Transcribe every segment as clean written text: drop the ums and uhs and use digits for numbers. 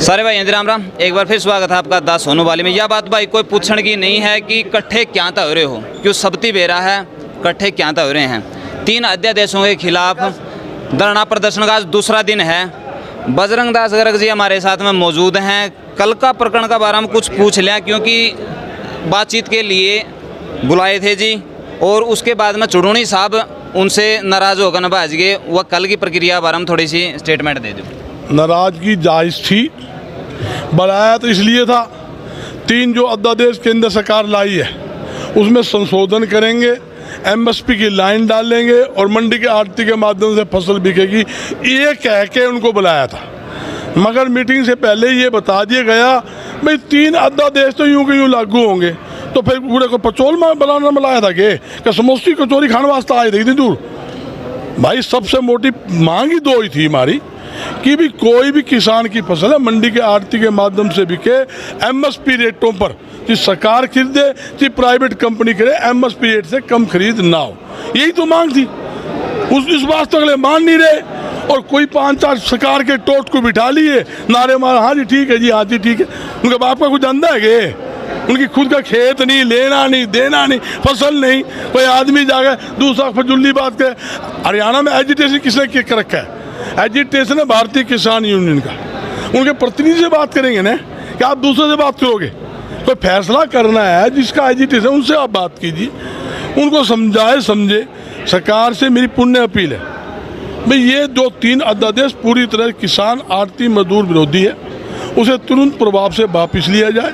सारे भाई राम राम, एक बार फिर स्वागत है आपका दास सोनू वाली में। यह बात भाई कोई पूछने की नहीं है कि कट्ठे क्या हो रहे हो, क्यों सबती बेरा है कट्ठे क्या हो रहे हैं। 3 अध्यादेशों के खिलाफ धरना प्रदर्शन का आज दूसरा दिन है। बजरंग दास गर्ग जी हमारे साथ में मौजूद हैं। कल का प्रकरण का बारे में कुछ पूछ लें, क्योंकि बातचीत के लिए बुलाए थे जी, और उसके बाद में चुड़ूनी साहब उनसे नाराज़ होकर नभाज गए। वह कल की प्रक्रिया बारे में थोड़ी सी स्टेटमेंट दे दो। नाराजगी जायज़ थी, बुलाया तो इसलिए था 3 जो अध्यादेश केंद्र सरकार लाई है उसमें संशोधन करेंगे, एमएसपी की लाइन डालेंगे और मंडी के आड़ती के माध्यम से फसल बिकेगी, ये कह के उनको बुलाया था। मगर मीटिंग से पहले ये बता दिया गया भाई 3 अध्यादेश तो यूं के यूं लागू होंगे, तो फिर पूरे को पचोल में बुलाया था कि समोसी कचौरी खाने वास्ते आए थे इतनी दूर। भाई सबसे मोटी मांग ही 2 ही थी हमारी कि भी कोई भी किसान की फसल है मंडी के आड़ती के माध्यम से बिके, एमएसपी रेटों पर, कि सरकार खरीदे कि प्राइवेट कंपनी करे, एमएसपी रेट से कम खरीद ना हो। यही तो मांग थी। इस बात तो अगले मान नहीं रहे, और कोई 5-4 सरकार के टोट को बिठा लिए, नारे मार, हाँ जी ठीक है जी, हाँ जी ठीक है। उनके बाप का कुछ धंधा है गे? उनकी खुद का खेत नहीं, लेना नहीं, देना नहीं, फसल नहीं, कोई आदमी जाकर दूसरा फजुल्ली बात करे। हरियाणा में एजिटेशन किसने कर रखा है? एजिटेशन है भारतीय किसान यूनियन का। उनके प्रतिनिधि से बात करेंगे ना, कि आप दूसरे से बात करोगे? कोई फैसला करना है जिसका एजिटेशन, उनसे आप बात कीजिए, उनको समझे। सरकार से मेरी पुण्य अपील है भाई, ये जो 3 अध्यादेश पूरी तरह किसान आड़ती मजदूर विरोधी है, उसे तुरंत प्रभाव से वापस लिया जाए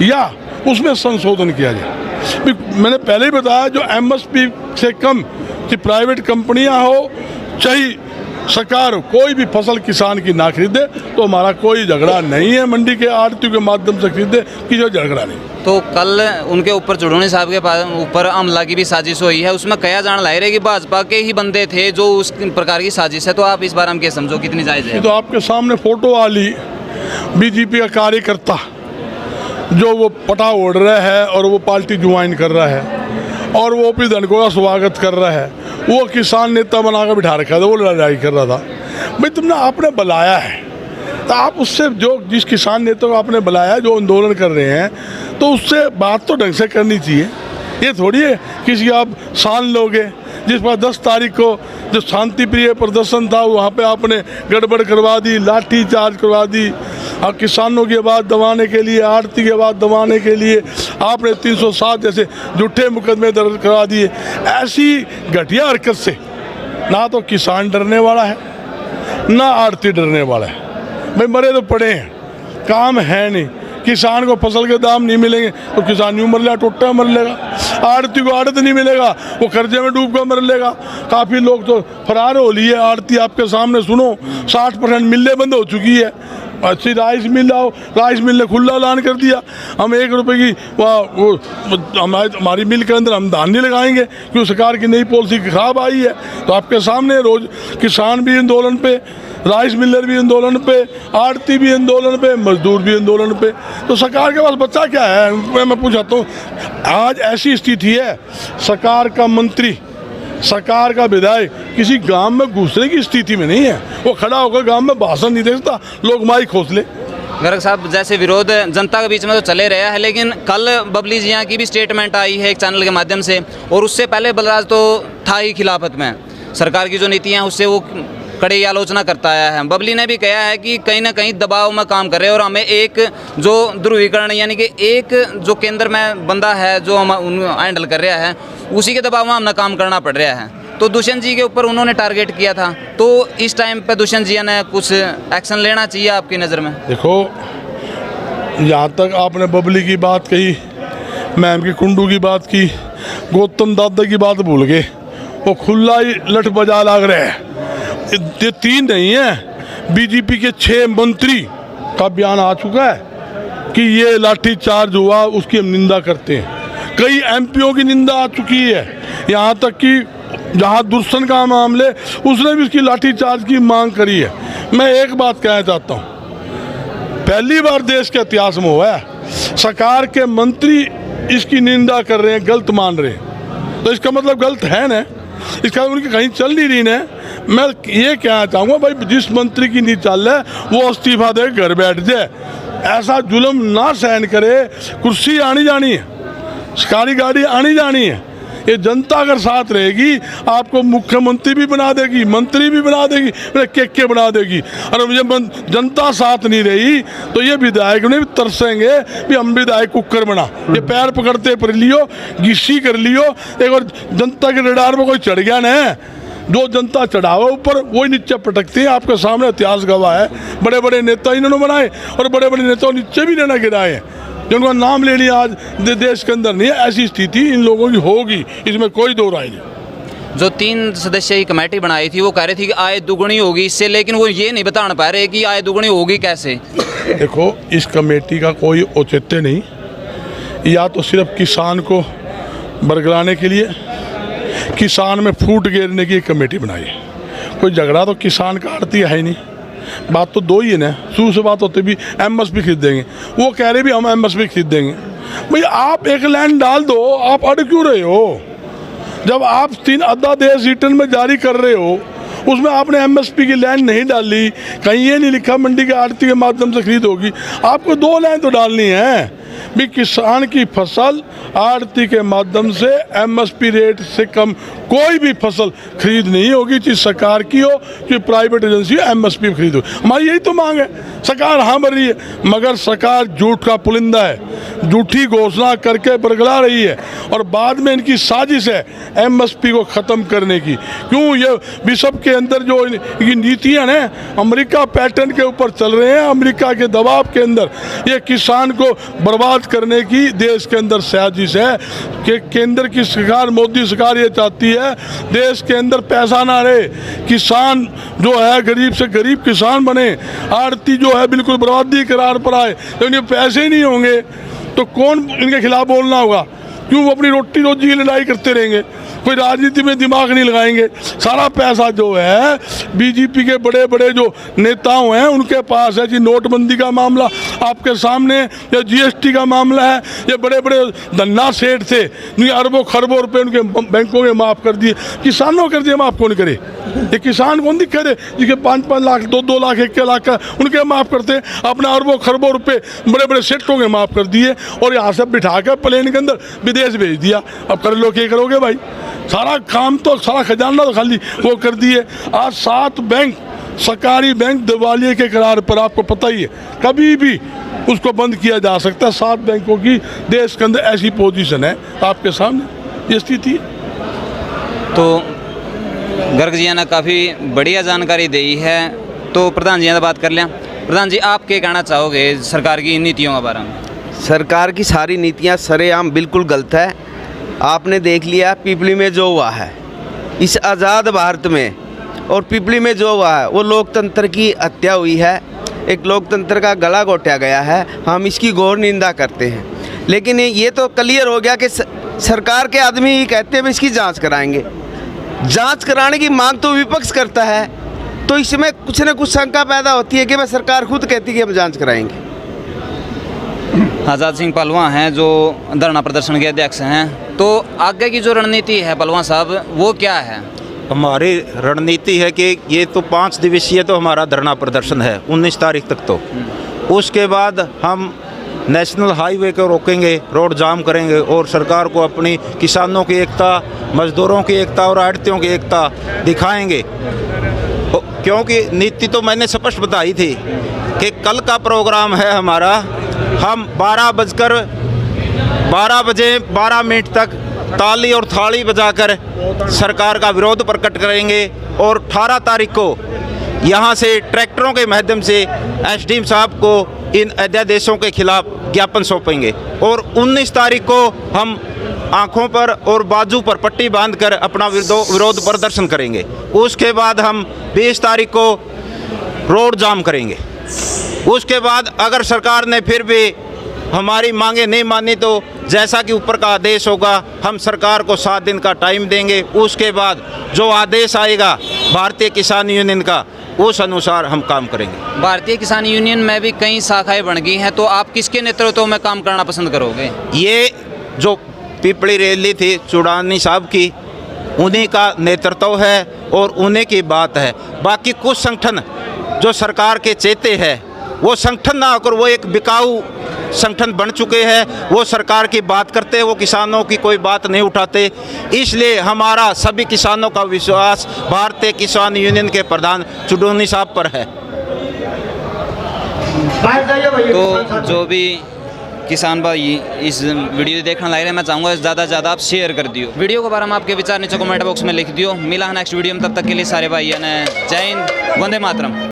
या उसमें संशोधन किया जाए। मैंने पहले ही बताया, जो एमएसपी से कम कि प्राइवेट कंपनियां हो चाहे सरकार हो, कोई भी फसल किसान की ना खरीदे, तो हमारा कोई झगड़ा नहीं है। मंडी के आड़तियों के माध्यम से खरीदे, किसी झगड़ा नहीं। तो कल उनके ऊपर चुड़ूनी साहब के ऊपर हमला की भी साजिश हुई है, उसमें कया जान लाई रहे कि भाजपा के ही बंदे थे जो उस प्रकार की साजिश है, तो आप इस बारे में क्या समझो, कितनी जायज़ है? तो आपके सामने फोटो आ ली, बीजेपी का कार्यकर्ता जो वो पटा ओढ़ रहा है और वो पार्टी ज्वाइन कर रहा है और वो ओपी धनखड़ का स्वागत कर रहा है, वो किसान नेता बनाकर बिठा रखा था, वो लड़ाई कर रहा था। भाई तुमने आपने बुलाया है तो आप उससे, जो जिस किसान नेता को आपने बुलाया जो आंदोलन कर रहे हैं, तो उससे बात तो ढंग से करनी चाहिए। ये थोड़ी है किसी आप सान लोगे, जिस पर 10 तारीख को जो शांति प्रिय प्रदर्शन था वहाँ पे आपने गड़बड़ करवा दी, लाठी चार्ज करवा दी, और किसानों की आवाज़ दबाने के लिए, आड़ती की आवाज़ दबाने के लिए आपने 307 जैसे झूठे मुकदमे दर्ज करवा दिए। ऐसी घटिया हरकत से ना तो किसान डरने वाला है ना आड़ती डरने वाला है। भाई मरे तो पड़े हैं, काम है नहीं। किसान को फसल के दाम नहीं मिलेंगे तो किसान यूँ मर लेगा, टोटा मर लेगा। आड़ती को आड़त नहीं मिलेगा, वो कर्जे में डूब कर मर लेगा। काफ़ी लोग तो फरार हो लिए। आड़ती आपके सामने सुनो, 60% मिलें बंद हो चुकी है। अच्छी राइस मिल आओ, राइस मिल ने खुला ऐलान कर दिया, हम 1 रुपये की हमारी मिल के अंदर हम धान नहीं लगाएंगे क्योंकि सरकार की नई पॉलिसी खराब आई है। तो आपके सामने रोज किसान भी आंदोलन पे, राइस मिलर भी आंदोलन पे, आड़ती भी आंदोलन पे, मजदूर भी आंदोलन पे। तो सरकार के पास बच्चा क्या है? मैं पूछाता हूँ, आज ऐसी स्थिति है, सरकार का मंत्री, सरकार का विधायक किसी गांव में घुसने की स्थिति में नहीं है। वो खड़ा होकर गांव में भाषण नहीं दे सकता, लोग माइक खोस ले। गर्ग साहब, जैसे विरोध जनता के बीच में तो चले रहा है, लेकिन कल बबली जिया की भी स्टेटमेंट आई है एक चैनल के माध्यम से, और उससे पहले बलराज तो था ही खिलाफत में। सरकार की जो नीतियाँ उससे वो कड़ी आलोचना करता आया है। बबली ने भी कहा है कि कहीं ना कहीं दबाव में काम कर रहे हैं, और हमें एक जो ध्रुवीकरण यानी कि एक जो केंद्र में बंदा है जो हम हैंडल कर रहा है, उसी के दबाव में हमने काम करना पड़ रहा है। तो दुष्यंत जी के ऊपर उन्होंने टारगेट किया था, तो इस टाइम पे दुष्यंत जी ने कुछ एक्शन लेना चाहिए आपकी नज़र में? देखो, यहाँ तक आपने बबली की बात कही, मैम की कुंडू की बात की, गौतम दादा की बात भूल गए। वो खुला ही लठ बजा लग रहे हैं। ये 3 नहीं है, बीजेपी के 6 मंत्री का बयान आ चुका है कि ये लाठी चार्ज हुआ, उसकी हम निंदा करते हैं। कई एमपीओ की निंदा आ चुकी है, यहाँ तक कि जहाँ दुर्सन का मामले, उसने भी उसकी लाठी चार्ज की मांग करी है। मैं एक बात कहना चाहता हूँ, पहली बार देश के इतिहास में हुआ है सरकार के मंत्री इसकी निंदा कर रहे हैं, गलत मान रहे हैं। तो इसका मतलब गलत है ना, इसका उनकी कहीं चल नहीं रही ना। मैं ये कहना चाहूँगा भाई, जिस मंत्री की नीति चल रहा है वो इस्तीफा दे घर बैठ जाए, ऐसा जुल्म ना सहन करे। कुर्सी आनी जानी है, सरकारी गाड़ी आनी जानी है, ये जनता अगर साथ रहेगी आपको मुख्यमंत्री भी बना देगी, मंत्री भी बना देगी, के बना देगी। और जब जनता साथ नहीं रही तो ये विधायक ने भी तरसेंगे भी हम विधायक कुकर बना, ये पैर पकड़ते पर लियो, गिस्सी कर लियो। एक बार जनता के रडार में कोई चढ़ गया ना, जो जनता चढ़ावा ऊपर वही नीचे पटकती है। आपके सामने इतिहास गवाह है, बड़े बड़े नेता इन्होंने बनाए और बड़े बड़े नेताओं नीचे भी लेना गिराए हैं, जिनका नाम ले लिया आज देश के अंदर नहीं है। ऐसी स्थिति इन लोगों की होगी, इसमें कोई दो राय नहीं। जो 3 सदस्यीय कमेटी बनाई थी वो कह रही थी कि आय दुगनी होगी इससे, लेकिन वो ये नहीं बता पा रहे कि आय दुगनी होगी कैसे। देखो, इस कमेटी का कोई औचित्य नहीं, या तो सिर्फ किसान को बरगलाने के लिए, किसान में फूट गेरने की एक कमेटी बनाई है। कोई झगड़ा तो किसान का आड़ती है ही नहीं, बात तो दो ही है ना। शुरू से बात होती भी एमएसपी खरीदेंगे, वो कह रहे भी हम एमएसपी खरीदेंगे। भाई आप एक लाइन डाल दो, आप अड़ क्यों रहे हो? जब आप 3 अध्यादेश रिटर्न में जारी कर रहे हो, उसमें आपने एमएसपी की लाइन नहीं डाली, कहीं ये नहीं लिखा मंडी के आड़ती के माध्यम से खरीद होगी। आपको 2 लाइन तो डालनी है भी किसान की फसल आड़ती के माध्यम से एमएसपी रेट से कम कोई भी फसल खरीद नहीं होगी, चाहे सरकार की हो चाहे प्राइवेट एजेंसी हो, एमएसपी खरीद हो। हमारी यही तो मांग है। सरकार हाँ भर रही है, मगर सरकार झूठ का पुलिंदा है, झूठी घोषणा करके बरगला रही है और बाद में इनकी साजिश है एमएसपी को ख़त्म करने की। क्यों? ये बिशप के अंदर जो इनकी नीतियाँ हैं अमेरिका पैटर्न के ऊपर चल रहे हैं, अमेरिका के दबाव के अंदर ये किसान को बर्बाद करने की देश के अंदर साजिश है कि केंद्र की सरकार, मोदी सरकार ये चाहती है देश के अंदर पैसा ना रहे, किसान जो है गरीब से गरीब किसान बने, आड़ती जो है बिल्कुल बर्बादी करार पर आए। तो इनके पैसे ही नहीं होंगे तो कौन इनके खिलाफ बोलना होगा? क्यों वो अपनी रोटी रोजी की लड़ाई करते रहेंगे? कोई राजनीति में दिमाग नहीं लगाएंगे। सारा पैसा जो है बीजेपी के बड़े बड़े जो नेताओं हैं उनके पास है। जी नोटबंदी का मामला आपके सामने, या जीएसटी का मामला है, ये बड़े बड़े धन्ना सेठ थे, अरबों खरबों रुपए उनके बैंकों के माफ़ कर दिए, किसानों कर दिए माफ़ कौन करे? ये किसान कौन दिखे दे जिसके 5-5 लाख 2-2 लाख 1 लाख का उनके माफ़ करते, अपने अरबों खरबों रुपए बड़े बड़े सेठों के माफ़ कर दिए और यहाँ से बिठा कर प्लेन के अंदर विदेश भेज दिया। अब कर लो क्या करोगे भाई? सारा काम तो, सारा खजाना तो खाली वो कर दिए। आज 7 बैंक, सरकारी बैंक दिवालिये के करार पर, आपको पता ही है, कभी भी उसको बंद किया जा सकता है। 7 बैंकों की देश के अंदर ऐसी पोजीशन है, आपके सामने ये स्थिति है। तो गर्ग जी ने काफ़ी बढ़िया जानकारी दी है। तो प्रधान जी ने बात कर लिया। प्रधान जी, आप क्या कहना चाहोगे सरकार की नीतियों के बारे में? सरकार की सारी नीतियां सरेआम बिल्कुल गलत है। आपने देख लिया पिपली में जो हुआ है, इस आज़ाद भारत में और पिपली में जो हुआ है वो लोकतंत्र की हत्या हुई है, एक लोकतंत्र का गला घोटा गया है। हम इसकी घोर निंदा करते हैं, लेकिन ये तो क्लियर हो गया कि सरकार के आदमी ही कहते हैं इसकी जांच कराएंगे। जांच कराने की मांग तो विपक्ष करता है, तो इसमें कुछ न कुछ शंका पैदा होती है कि मैं सरकार खुद कहती है कि हम जांच कराएंगे। आज़ाद सिंह पहलवान हैं जो धरना प्रदर्शन के अध्यक्ष हैं, तो आगे की जो रणनीति है पहलवान साहब वो क्या है? हमारी रणनीति है कि ये तो 5 दिवसीय तो हमारा धरना प्रदर्शन है 19 तारीख तक। तो उसके बाद हम नेशनल हाईवे को रोकेंगे, रोड जाम करेंगे और सरकार को अपनी किसानों की एकता, मजदूरों की एकता और आड़तियों की एकता दिखाएंगे। क्योंकि नीति तो मैंने स्पष्ट बताई थी कि कल का प्रोग्राम है हमारा, हम 12 बजे 12 मिनट तक ताली और थाली बजाकर सरकार का विरोध प्रकट करेंगे और 18 तारीख को यहाँ से ट्रैक्टरों के माध्यम से एसडीएम साहब को इन अध्यादेशों के खिलाफ ज्ञापन सौंपेंगे और 19 तारीख को हम आँखों पर और बाजू पर पट्टी बांधकर अपना विरोध प्रदर्शन करेंगे। उसके बाद हम 20 तारीख को रोड जाम करेंगे। उसके बाद अगर सरकार ने फिर भी हमारी मांगे नहीं मानी तो जैसा कि ऊपर का आदेश होगा, हम सरकार को 7 दिन का टाइम देंगे। उसके बाद जो आदेश आएगा भारतीय किसान यूनियन का, उस अनुसार हम काम करेंगे। भारतीय किसान यूनियन में भी कई शाखाएं बन गई हैं, तो आप किसके नेतृत्व में काम करना पसंद करोगे? ये जो पिपली रैली थी चुड़ानी साहब की, उन्हीं का नेतृत्व है। और उन्हें की बात है। बाकी कुछ संगठन जो सरकार के चेते हैं, वो संगठन ना होकर वो एक बिकाऊ संगठन बन चुके हैं। वो सरकार की बात करते हैं, वो किसानों की कोई बात नहीं उठाते। इसलिए हमारा सभी किसानों का विश्वास भारतीय किसान यूनियन के प्रधान चुडोनी साहब पर है। तो जो भी किसान भाई इस वीडियो देखने लग रहे हैं, मैं चाहूँगा ज़्यादा से ज़्यादा आप शेयर कर दियो वीडियो के बारे में। आपके विचार नीचे कमेंट बॉक्स में लिख दियो। मिला है नेक्स्ट वीडियो में, तब तक के लिए सारे भाइयों ने जय हिंद, वंदे मातरम।